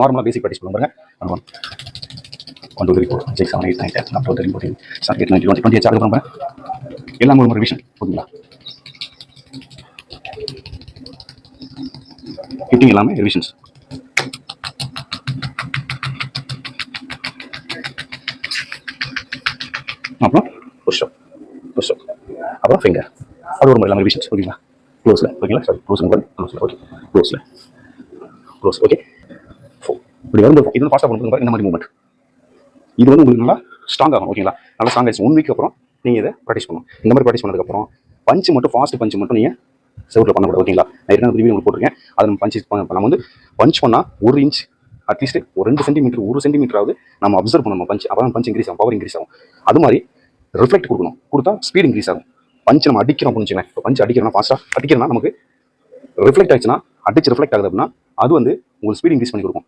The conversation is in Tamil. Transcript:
நார்மலாக பேசிக் ப்ராக்டிஸ் பண்ணுவாங்க. 1 2 3 4 5 6 7 8 9 10 11 12 13 14 17 18 19 20 அதுக்கப்புறம் எல்லாமே ஒரு ரிவிஷன் ஓகேங்களா. ஹிட்டிங் எல்லாமே ரிவிஷன்ஸ். அப்புறம் புஷ்அப் புஷ்அப் அப்புறம் ஃபிங்கர் அது ஒரு மாதிரி எல்லாமே ரிவிஷன்ஸ் ஓகேங்களா. க்ளோஸில் ஓகேங்களா. சாரி க்ளோஸ் க்ளோஸில் ஓகே க்ளோஸில் க்ளோஸ் ஓகே. இப்படி வரும்போது இது வந்து ஃபாஸ்ட்டாக பண்ணுறது இந்த மாதிரி மூவ்மெண்ட் இது வந்து உங்களுக்கு நல்லா ஸ்ட்ராங் ஆகும் ஓகேங்களா. நல்லா ஸ்ட்ராங் ஆகிடுச்சு 1 வீக் அப்புறம் நீங்கள் இதை ப்ராக்டிஸ் பண்ணணும். இந்த மாதிரி ப்ராக்டிஸ் பண்ணதுக்கப்புறம் பஞ்சு மட்டும் ஃபாஸ்ட் பஞ்சு மட்டும் நீங்கள் செவரில் பண்ணக்கூடாது ஓகேங்களா. நான் என்ன ரிவ்யூ உங்களுக்கு போட்டிருக்கேன். அதை நம்ம நம்ம வந்து பஞ்ச் பண்ணால் 1 இன்ச் அட்லீஸ்ட் ஒரு 2 சென்டிமீட்டர் 1 சென்டிமீட்டராவது நம்ம அப்சர்வ் பண்ணணும் பஞ்ச். அப்போ தான் பஞ்ச் இன்க்ரீஸ் ஆகும், பவர் இன்க்ரீஸ் ஆகும். அது மாதிரி ரிஃப்ளெக்ட் கொடுக்கணும், கொடுத்தா ஸ்பீட் இன்க்ரீஸ் ஆகும். பஞ்ச் நம்ம அடிக்கிறோம் அப்படின்னு வச்சுக்கோங்க. இப்போ பஞ்ச் அடிக்கிறோம்னா ஃபாஸ்ட்டாக அடிக்கிறோம்னா நமக்கு ரிஃப்ளெக்ட் ஆச்சுன்னா அடிச்சு ரிஃப்ளெக்ட் ஆகுது அப்படின்னா அது வந்து உங்களுக்கு ஸ்பீட் இன்க்ரீஸ் பண்ணி கொடுக்கும்.